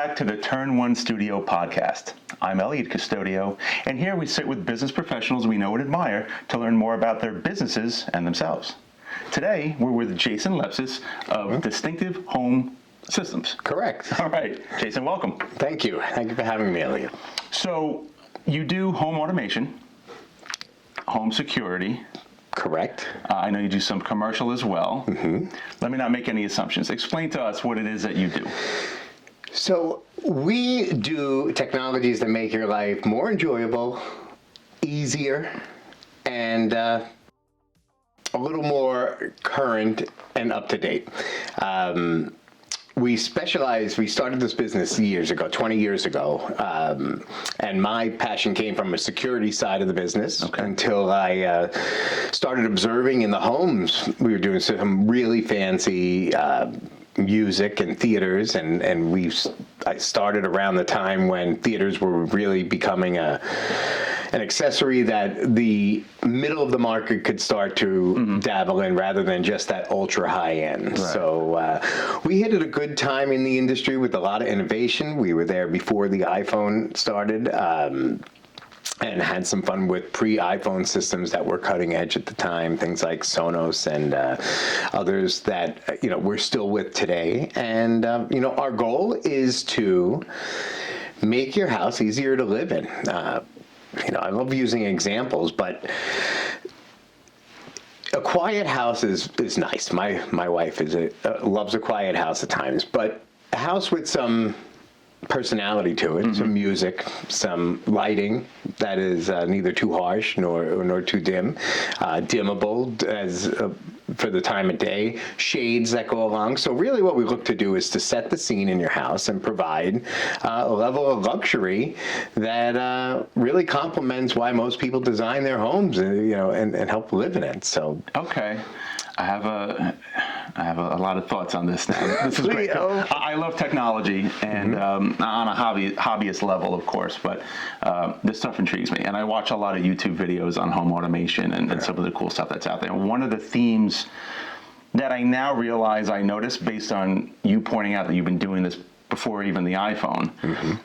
back to the Turn One Studio podcast. I'm Elliot Custodio, and here we sit with business professionals we know and admire to learn more about their businesses and themselves. Today, we're with Jason Lepsis of Distinctive Home Systems. Correct. All right, Jason, welcome. Thank you. Thank you for having me, Elliot. So, you do home automation, home security. Correct. I know you do some commercial as well. Let me not make any assumptions. Explain to us what it is that you do. So we do technologies that make your life more enjoyable, easier, and a little more current and up-to-date. We started this business years ago, 20 years ago, and my passion came from a security side of the business until I started observing in the homes. We were doing some really fancy music and theaters, and I started around the time when theaters were really becoming an accessory that the middle of the market could start to dabble in rather than just that ultra high end. Right. So we hit at a good time in the industry with a lot of innovation. We were there before the iPhone started. And had some fun with pre-iPhone systems that were cutting edge at the time, things like Sonos and others that we're still with today. And our goal is to make your house easier to live in. I love using examples, but a quiet house is nice. My wife loves a quiet house at times, but a house with some personality to it, some music, some lighting that is neither too harsh nor too dim, dimmable for the time of day, shades that go along. So really what we look to do is to set the scene in your house and provide a level of luxury that really complements why most people design their homes, and help live in it. So okay. I have a lot of thoughts on this now. This is great. I love technology, and on a hobbyist level, of course, but this stuff intrigues me. And I watch a lot of YouTube videos on home automation and some of the cool stuff that's out there. And one of the themes that I now realize I noticed, based on you pointing out that you've been doing this before even the iPhone,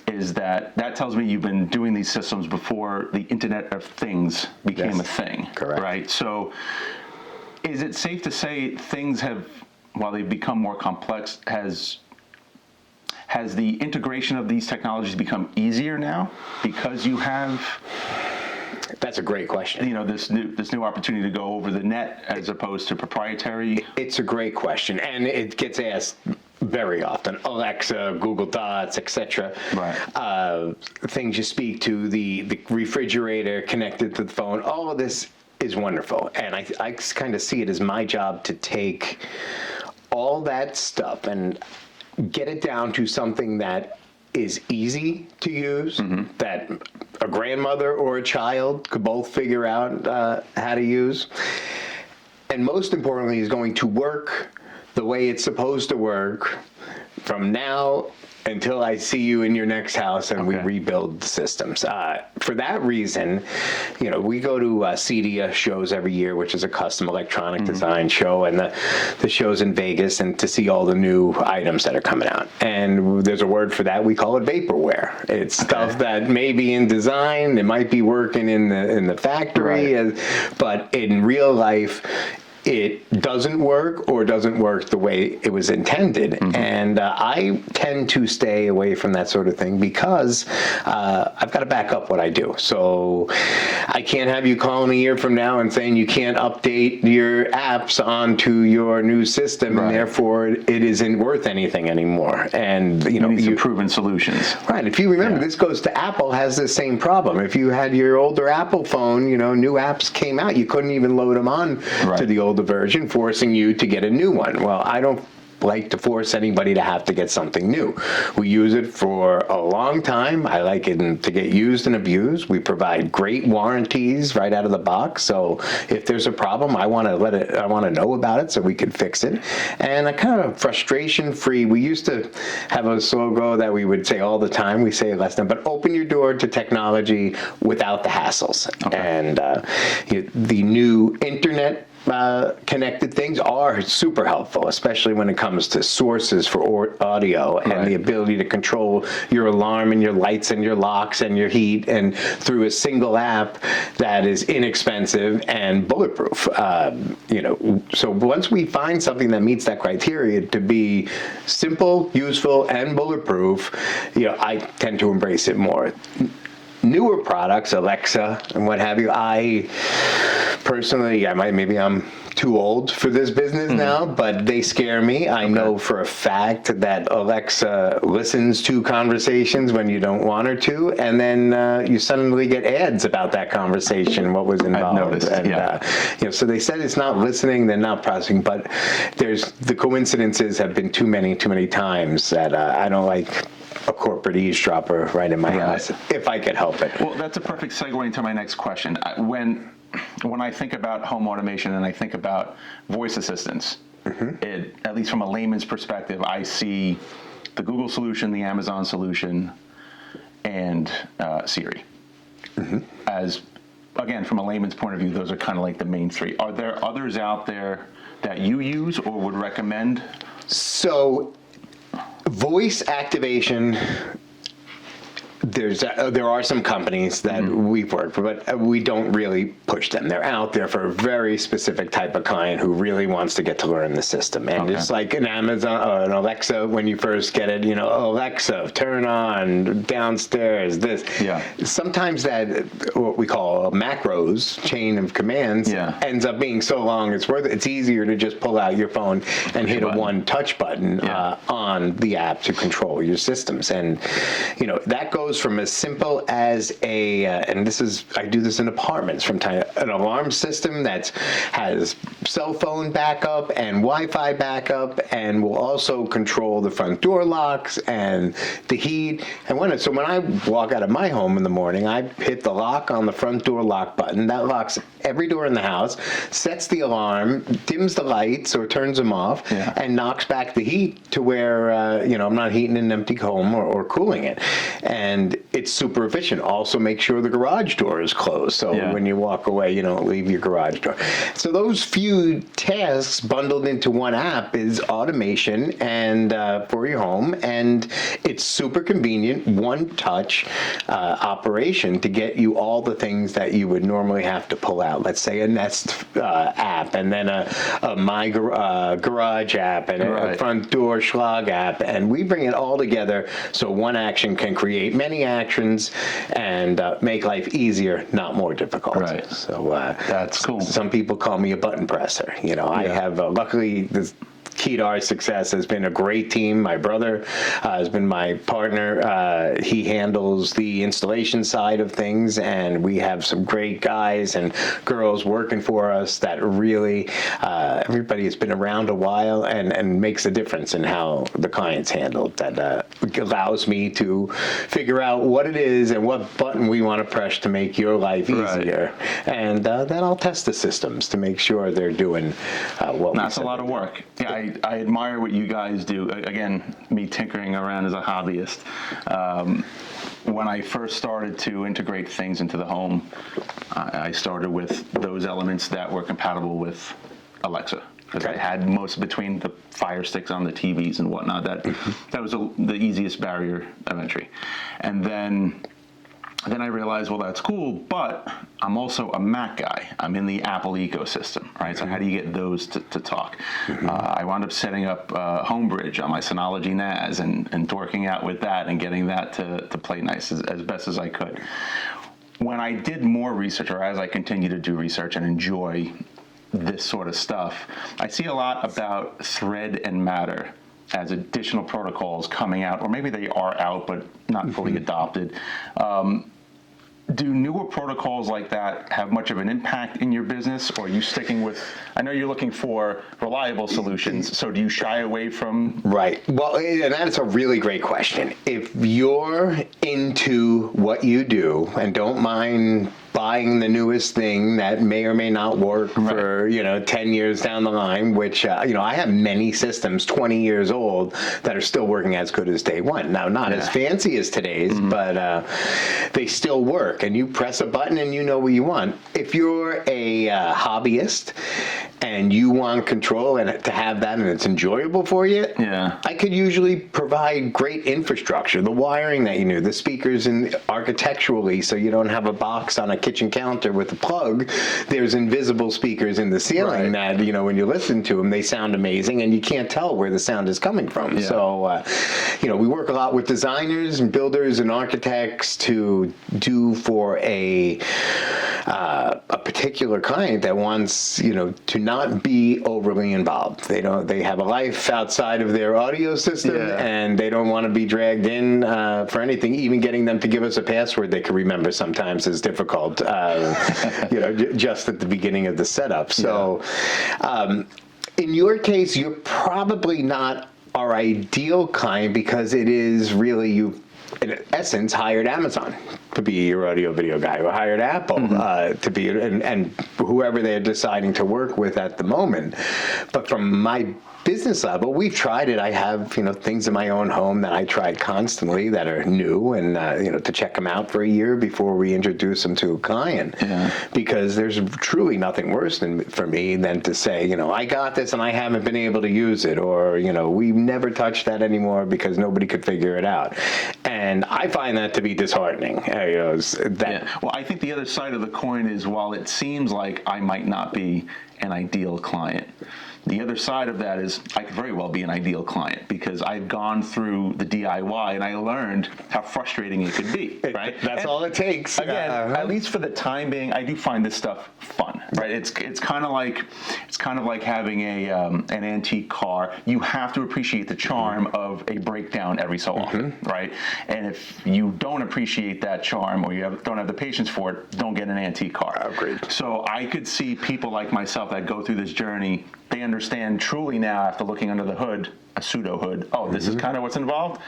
is that tells me you've been doing these systems before the Internet of Things became a thing. Correct. Right? So is it safe to say things have, while they've become more complex, has the integration of these technologies become easier now because you have? That's a great question. This new opportunity to go over the net as opposed to proprietary. It's a great question, and it gets asked very often. Alexa, Google Dots, etc. Right. Things you speak to, the refrigerator connected to the phone. All of this is wonderful, and I kind of see it as my job to take all that stuff and get it down to something that is easy to use, that a grandmother or a child could both figure out how to use, and most importantly is going to work the way it's supposed to work from now until I see you in your next house and we rebuild the systems. For that reason, we go to CEDIA shows every year, which is a custom electronic design show, and the show's in Vegas, and to see all the new items that are coming out. And there's a word for that. We call it vaporware. It's stuff that may be in design, it might be working in the factory, but in real life, it doesn't work or doesn't work the way it was intended. And I tend to stay away from that sort of thing because I've got to back up what I do. So I can't have you calling a year from now and saying you can't update your apps onto your new system, and therefore it isn't worth anything anymore. And you need some proven solutions. Right. If you remember, this goes to Apple, has the same problem. If you had your older Apple phone, new apps came out, you couldn't even load them on to the older version, forcing you to get a new one. Well, I don't like to force anybody to have to get something new. We use it for a long time. I like it to get used and abused. We provide great warranties right out of the box. So if there's a problem, I want to know about it so we can fix it. And a kind of frustration-free. We used to have a slogan that we would say all the time. We say it less than, but open your door to technology without the hassles. And the new internet connected things are super helpful, especially when it comes to sources for audio and the ability to control your alarm and your lights and your locks and your heat, and through a single app that is inexpensive and bulletproof. So once we find something that meets that criteria to be simple, useful, and bulletproof, I tend to embrace it more. Newer products, Alexa and what have you, I personally, maybe I'm too old for this business now, but they scare me. I know for a fact that Alexa listens to conversations when you don't want her to, and then you suddenly get ads about that conversation, what was involved. I've noticed, and, so they said it's not listening, they're not processing, but the coincidences have been too many times that I don't like a corporate eavesdropper right in my house, if I could help it. Well, that's a perfect segue into my next question. When I think about home automation and I think about voice assistants, at least from a layman's perspective, I see the Google solution, the Amazon solution, and Siri. As, again, from a layman's point of view, those are kind of like the main three. Are there others out there that you use or would recommend? So, voice activation, there are some companies that we've worked for, but we don't really push them. They're out there for a very specific type of client who really wants to get to learn the system. And it's like an Amazon or an Alexa when you first get it, Alexa, turn on downstairs, this. Yeah. Sometimes that, what we call macros, chain of commands, ends up being so long it's easier to just pull out your phone and hit a one-touch button on the app to control your systems. And, that goes from as simple as and I do this in apartments from time, an alarm system that has cell phone backup and Wi-Fi backup, and will also control the front door locks and the heat. And when I walk out of my home in the morning, I hit the lock on the front door lock button. That locks every door in the house, sets the alarm, dims the lights or turns them off, and knocks back the heat to where I'm not heating an empty home or cooling it. And it's super efficient. Also, make sure the garage door is closed, so when you walk away, you don't leave your garage door. So those few tasks bundled into one app is automation and for your home, and it's super convenient, one-touch operation to get you all the things that you would normally have to pull out. Let's say a Nest app, and then a My Garage app, and a front door Schlag app, and we bring it all together so one action can create many actions and make life easier, not more difficult. Right. So that's cool. Some people call me a button presser. I have luckily this key to our success has been a great team. My brother has been my partner. He handles the installation side of things, and we have some great guys and girls working for us that really, everybody has been around a while and makes a difference in how the client's handled. That allows me to figure out what it is and what button we want to press to make your life easier. And then I'll test the systems to make sure they're doing what we That's a lot of work. Yeah, I admire what you guys do. Again, me tinkering around as a hobbyist. When I first started to integrate things into the home, I started with those elements that were compatible with Alexa. Because I had most between the Fire Sticks on the TVs and whatnot. That was the easiest barrier of entry. And then I realized, well, that's cool, but I'm also a Mac guy. I'm in the Apple ecosystem, right? So how do you get those to talk? I wound up setting up Homebridge on my Synology NAS and working out with that and getting that to play nice as best as I could. When I did more research, or as I continue to do research and enjoy this sort of stuff, I see a lot about Thread and Matter as additional protocols coming out, or maybe they are out but not fully adopted. Do newer protocols like that have much of an impact in your business, or are you sticking with, I know you're looking for reliable solutions, so do you shy away from? Right. Well, and that's a really great question. If you're into what you do and don't mind buying the newest thing that may or may not work for 10 years down the line, which I have many systems 20 years old that are still working as good as day one. Now, not as fancy as today's, but they still work, and you press a button and you know what you want. If you're a hobbyist and you want control and to have that and it's enjoyable for you, I could usually provide great infrastructure, the wiring that you need, the speakers and architecturally, so you don't have a box on a kitchen counter with a plug. There's invisible speakers in the ceiling that, you know, when you listen to them, they sound amazing and you can't tell where the sound is coming from. So, you know, we work a lot with designers and builders and architects to do for a particular client that wants, you know, to not be overly involved. They have a life outside of their audio system and they don't want to be dragged in for anything. Even getting them to give us a password they can remember sometimes is difficult, you know, just at the beginning of the setup. So in your case, you're probably not our ideal client because it is really you, in essence, hired Amazon to be your audio video guy, or hired Apple to be, and whoever they're deciding to work with at the moment. But from my business level, we've tried it. I have, you know, things in my own home that I tried constantly that are new, and you know, to check them out for a year before we introduce them to a client. Because there's truly nothing worse for me than to say, you know, I got this and I haven't been able to use it, or, you know, we've never touched that anymore because nobody could figure it out. And I find that to be disheartening. You know, Well, I think the other side of the coin is, while it seems like I might not be an ideal client, the other side of that is I could very well be an ideal client, because I've gone through the DIY and I learned how frustrating it could be, right? That's all it takes. Again, at least for the time being, I do find this stuff fun, right? It's kind of like having an antique car. You have to appreciate the charm of a breakdown every so often, right? And if you don't appreciate that charm, or you don't have the patience for it, don't get an antique car. Agreed. So I could see people like myself that go through this journey. They understand truly now, after looking under the hood, a pseudo hood. Oh, this is kind of what's involved.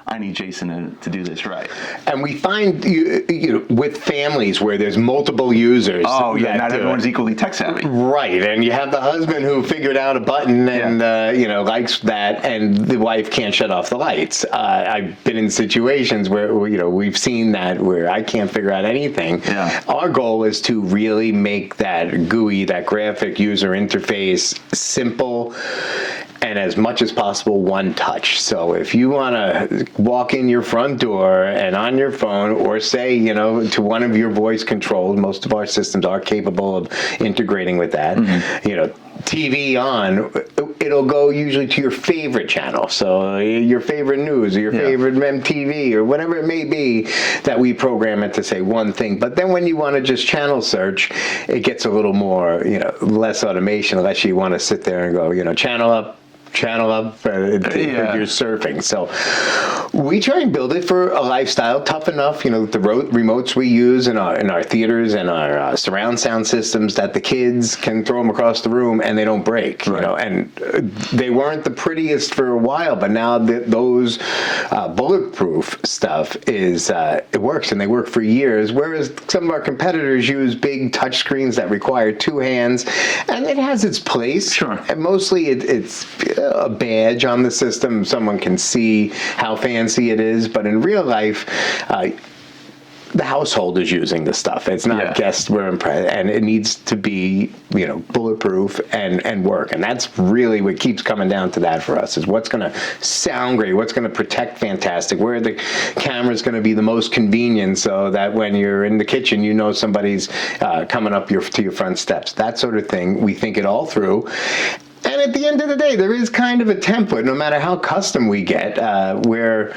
I need Jason to do this right. And we find you know, with families where there's multiple users. Oh yeah, not everyone's equally tech savvy. Right, and you have the husband who figured out a button and you know, likes that, and the wife can't shut off the lights. I've been in situations where, you know, we've seen that where I can't figure out anything. Our goal is to really make that GUI, that graphic user interface, simple and as much as possible one touch. So if you want to walk in your front door and on your phone, or say, you know, to one of your voice controls, most of our systems are capable of integrating with that, you know, TV on, it'll go usually to your favorite channel. So your favorite news, or your favorite MTV, or whatever it may be, that we program it to say one thing. But then when you want to just channel search, it gets a little more, you know, less automation, unless you want to sit there and go, you know, channel up, you're surfing. So we try and build it for a lifestyle tough enough, you know, the remotes we use in our theaters and our surround sound systems, that the kids can throw them across the room and they don't break. You know, and they weren't the prettiest for a while, but now those bulletproof stuff is it works, and they work for years. Whereas some of our competitors use big touch screens that require two hands, and it has its place. And mostly it's a badge on the system. Someone can see how fancy it is, but in real life, the household is using the stuff. It's not guests we're impressed, and it needs to be, you know, bulletproof and work. And that's really what keeps coming down to that for us, is what's going to sound great, what's going to protect fantastic, where the camera's going to be the most convenient, so that when you're in the kitchen, you know somebody's coming up to your front steps. That sort of thing. We think it all through. And at the end of the day, there is kind of a template, no matter how custom we get, where,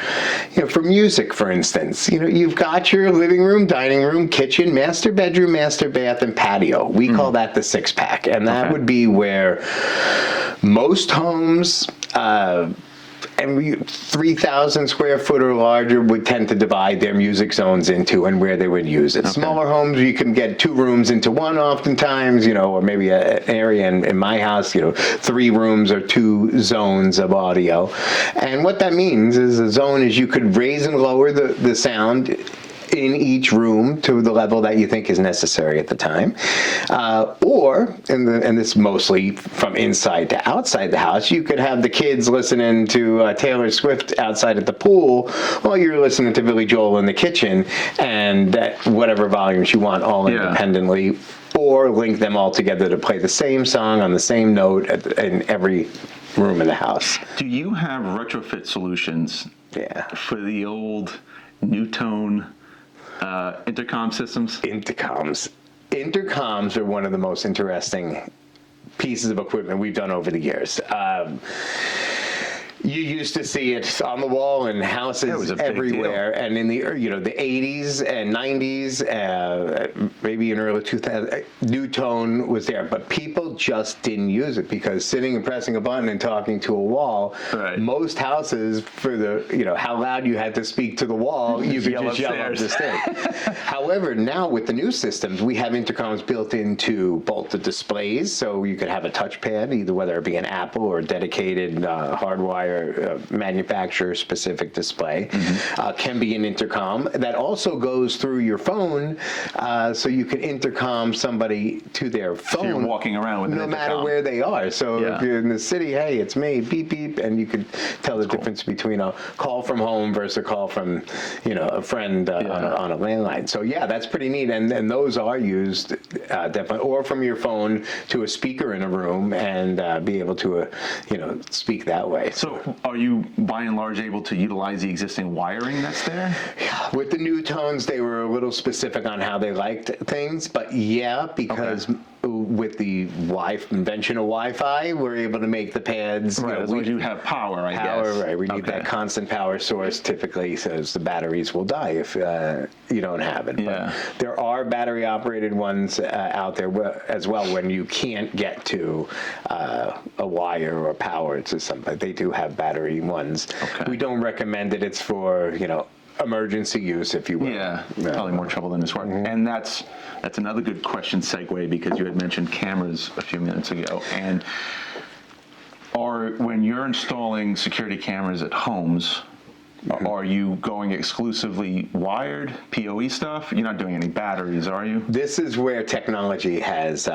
you know, for music, for instance, you know, you've got your living room, dining room, kitchen, master bedroom, master bath, and patio. We call that the six-pack. And that would be where most homes, and 3,000 square foot or larger would tend to divide their music zones into, and where they would use it. Smaller homes, you can get 2 rooms into one oftentimes, you know, or maybe an area in my house, you know, 3 rooms or 2 zones of audio. And what that means is, a zone is you could raise and lower the sound in each room to the level that you think is necessary at the time. And this mostly from inside to outside the house, you could have the kids listening to Taylor Swift outside at the pool while you're listening to Billy Joel in the kitchen, and at whatever volumes you want, all independently, or link them all together to play the same song on the same note in every room in the house. Do you have retrofit solutions for the old Newtone intercom systems? Intercoms are one of the most interesting pieces of equipment we've done over the years. You used to see it on the wall in houses everywhere, and in the 80s and 90s, maybe in early 2000s, Newtone was there, but people just didn't use it because sitting and pressing a button and talking to a wall. Right. Most houses, for the how loud you had to speak to the wall, you could just yell up the stairs. However, now with the new systems, we have intercoms built into both the displays, so you could have a touchpad, either whether it be an Apple or a dedicated hardwire manufacturer-specific display. Can be an intercom that also goes through your phone, so you can intercom somebody to their phone. So you're walking around with an intercom. No matter where they are. So if you're in the city, hey, it's me, beep, beep, and you could tell the difference between a call from home versus a call from, a friend on a landline. So that's pretty neat, and those are used definitely, or from your phone to a speaker in a room and be able to, speak that way. So are you, by and large, able to utilize the existing wiring that's there? Yeah. With the Newtones, they were a little specific on how they liked things, but because with the invention of Wi-Fi, we're able to make the pads. Right, as long as you have power, I guess. Right, we need that constant power source typically, so the batteries will die if you don't have it. But there are battery-operated ones out there as well when you can't get to a wire or power to something. They do have battery ones. We don't recommend it. It's for, emergency use, if you will. Yeah, probably more trouble than it's worth. And that's another good question segue, because you had mentioned cameras a few minutes ago. And when you're installing security cameras at homes, are you going exclusively wired, PoE stuff? You're not doing any batteries, are you? This is where technology has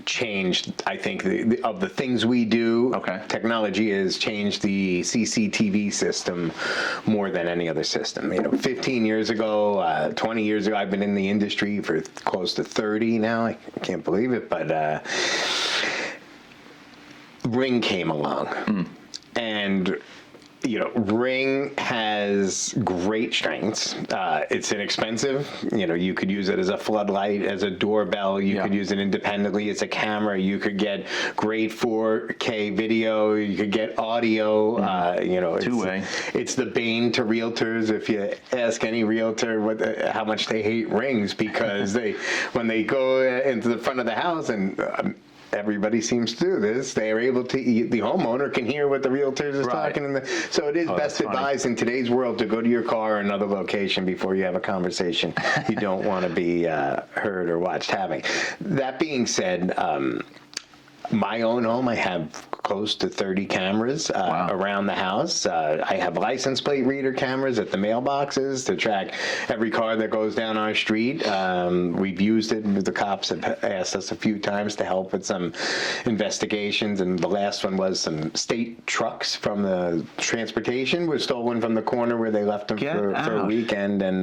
changed, I think, of the things we do. Technology has changed the CCTV system more than any other system. 15 years ago, 20 years ago, I've been in the industry for close to 30 now. I can't believe it, but Ring came along. And Ring has great strengths. It's inexpensive. You could use it as a floodlight, as a doorbell. You could use it independently as a camera. You could get great 4K video. You could get audio. Two-way. It's the bane to realtors. If you ask any realtor how much they hate Rings, because when they go into the front of the house and everybody seems to do this, they are able to, the homeowner can hear what the realtors is talking. So it is best advised in today's world to go to your car or another location before you have a conversation you don't want to be heard or watched having. That being said, my own home, I have close to 30 cameras around the house. I have license plate reader cameras at the mailboxes to track every car that goes down our street. We've used it. The cops have asked us a few times to help with some investigations, and the last one was some state trucks from the transportation were stolen from the corner where they left them for a weekend, and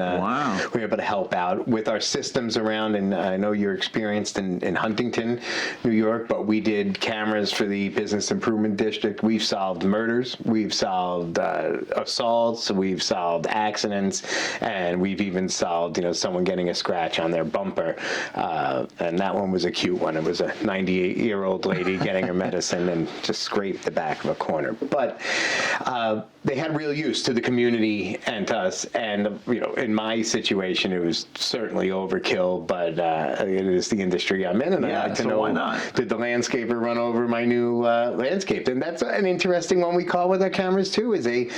we were able to help out with our systems around. And I know you're experienced in Huntington, New York, but we did cameras for the Business Improvement District. We've solved murders, we've solved assaults, we've solved accidents, and we've even solved, someone getting a scratch on their bumper. And that one was a cute one. It was a 98-year-old lady getting her medicine and just scraped the back of a corner. But they had real use to the community and to us. And, in my situation, it was certainly overkill, but it is the industry I'm in, and I'd like to know, why not? Did the landscaper run over my new landscape? And that's an interesting one we call with our cameras too, is a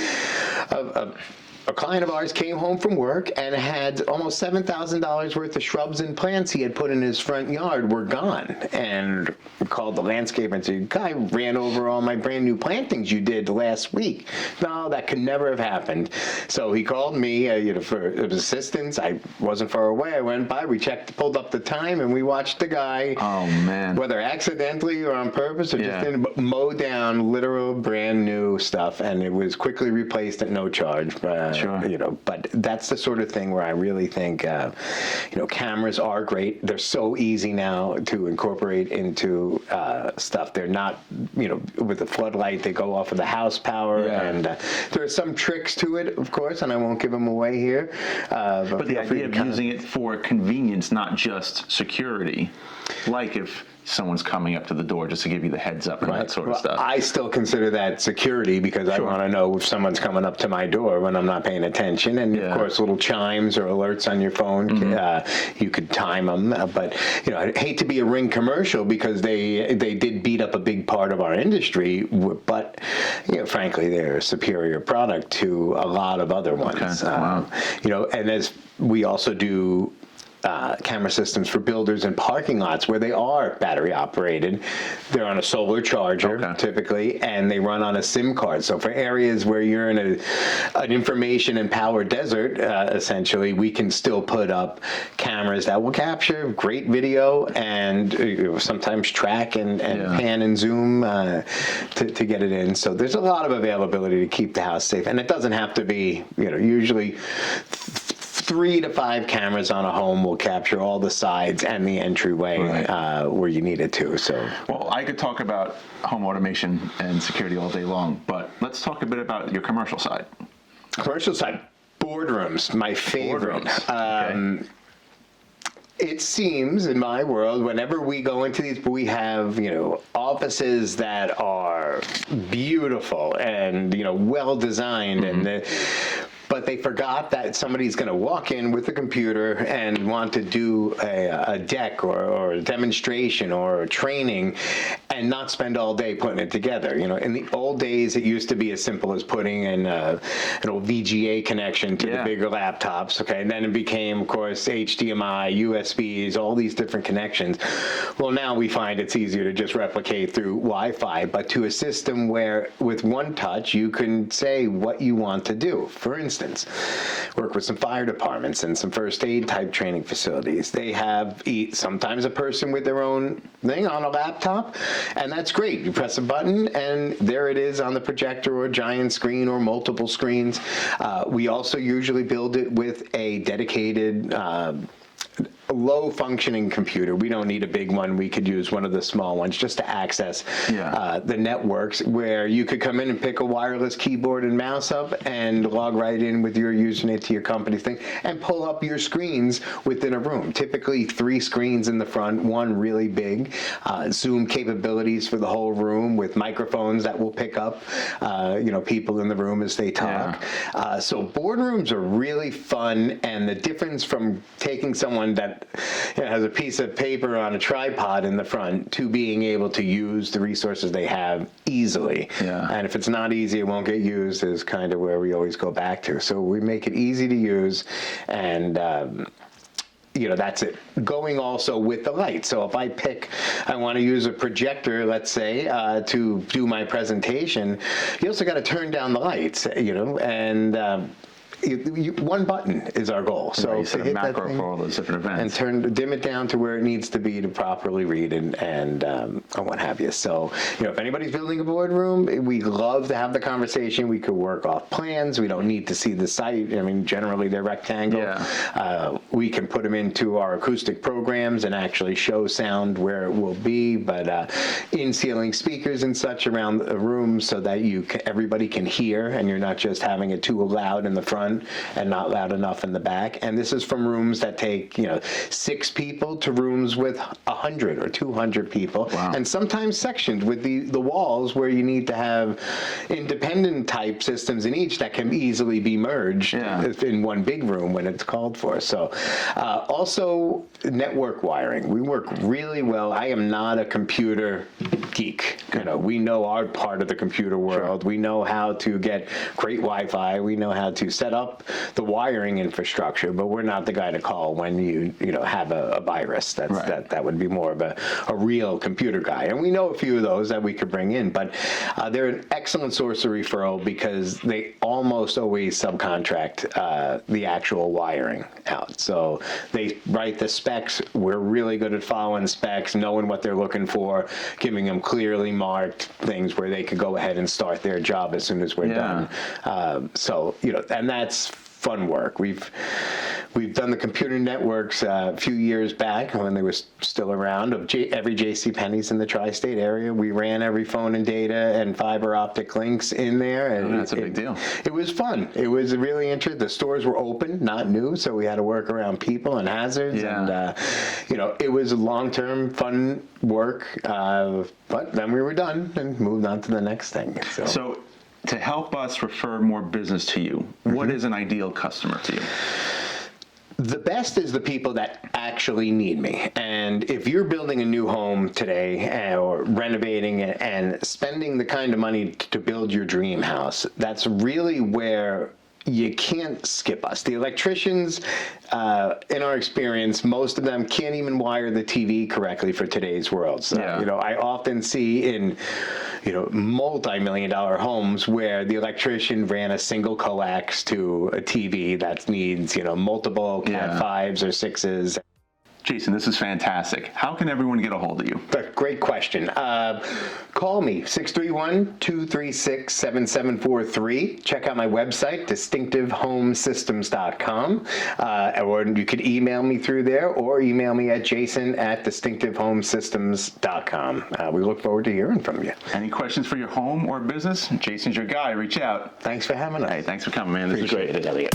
a client of ours came home from work and had almost $7,000 worth of shrubs and plants he had put in his front yard were gone. And we called the landscaper and said, "Guy ran over all my brand new plantings you did last week." No, that could never have happened. So he called me for assistance. I wasn't far away. I went by, we checked, pulled up the time, and we watched the guy, oh man, whether accidentally or on purpose or just didn't, mow down literal brand new stuff, and it was quickly replaced at no charge. Sure. But that's the sort of thing where I really think, cameras are great. They're so easy now to incorporate into stuff. They're not, with the floodlight, they go off of the house power, and there are some tricks to it, of course, and I won't give them away here. But the idea of using it for convenience, not just security, like if someone's coming up to the door just to give you the heads up and that sort of stuff. I still consider that security because I want to know if someone's coming up to my door when I'm not paying attention. And of course, little chimes or alerts on your phone, you could time them. But I hate to be a Ring commercial because they did beat up a big part of our industry. But frankly, they're a superior product to a lot of other ones. Okay. And as we also do camera systems for builders and parking lots where they are battery operated. They're on a solar charger typically, and they run on a SIM card. So for areas where you're in an information and power desert, essentially, we can still put up cameras that will capture great video and sometimes track and pan and zoom to get it in. So there's a lot of availability to keep the house safe, and it doesn't have to be, usually 3 to 5 cameras on a home will capture all the sides and the entryway where you need it to. So, well, I could talk about home automation and security all day long, but let's talk a bit about your commercial side. Commercial side, boardrooms, my favorite. Boardrooms. It seems in my world, whenever we go into these, we have, offices that are beautiful and, well designed but they forgot that somebody's going to walk in with a computer and want to do a deck or a demonstration or a training and not spend all day putting it together. In the old days, it used to be as simple as putting in an old VGA connection to the bigger laptops, and then it became, of course, HDMI, USBs, all these different connections. Well, now we find it's easier to just replicate through Wi-Fi, but to a system where with one touch, you can say what you want to do. For instance, work with some fire departments and some first aid type training facilities. They have sometimes a person with their own thing on a laptop, and that's great. You press a button and there it is on the projector or giant screen or multiple screens. We also usually build it with a dedicated low functioning computer. We don't need a big one. We could use one of the small ones just to access the networks, where you could come in and pick a wireless keyboard and mouse up and log right in with your username to your company thing and pull up your screens within a room. Typically 3 screens in the front, one really big, Zoom capabilities for the whole room with microphones that will pick up people in the room as they talk. So boardrooms are really fun, and the difference from taking someone that has a piece of paper on a tripod in the front to being able to use the resources they have easily. And if it's not easy, it won't get used, is kind of where we always go back to. So we make it easy to use, and that's it. Going also with the light. So if I want to use a projector, let's say, to do my presentation, you also got to turn down the lights, and one button is our goal. So you set a macro for all those different events, and dim it down to where it needs to be to properly read and what have you. So if anybody's building a boardroom, we love to have the conversation. We could work off plans. We don't need to see the site. I mean, generally they're rectangle. We can put them into our acoustic programs and actually show sound where it will be, but in-ceiling speakers and such around the room so that everybody can hear, and you're not just having it too loud in the front and not loud enough in the back. And this is from rooms that take 6 people to rooms with 100 or 200 people, and sometimes sectioned with the walls where you need to have independent type systems in each that can easily be merged in one big room when it's called for. So also network wiring. We work really well. I am not a computer geek. You know, we know our part of the computer world. Sure. We know how to get great Wi-Fi. We know how to set up the wiring infrastructure, but we're not the guy to call when you have a virus. That's Right. that would be more of a real computer guy. And we know a few of those that we could bring in, but they're an excellent source of referral because they almost always subcontract the actual wiring out. So they write the specs. We're really good at following specs, knowing what they're looking for, giving them clearly marked things where they could go ahead and start their job as soon as we're done. So, and that's fun work. We've done the computer networks a few years back when they were still around. Of every JCPenney's in the tri-state area, we ran every phone and data and fiber optic links in there. And that's a big deal. It was fun. It was really interesting. The stores were open, not new, so we had to work around people and hazards. Yeah. And it was long-term fun work. But then we were done and moved on to the next thing. So to help us refer more business to you, what is an ideal customer to you? The best is the people that actually need me. And if you're building a new home today or renovating it and spending the kind of money to build your dream house, that's really where you can't skip us. The electricians, in our experience, most of them can't even wire the TV correctly for today's world. So, I often see in, multi-million-dollar homes where the electrician ran a single coax to a TV that needs, multiple Cat 5s or 6s. Jason, this is fantastic. How can everyone get a hold of you? Great question. Call me, 631-236-7743. Check out my website, distinctivehomesystems.com. Or you could email me through there or email me at jason@distinctivehomesystems.com. We look forward to hearing from you. Any questions for your home or business? Jason's your guy. Reach out. Thanks for having us. Hey, thanks for coming, man. This is great. Appreciate it, Elliot.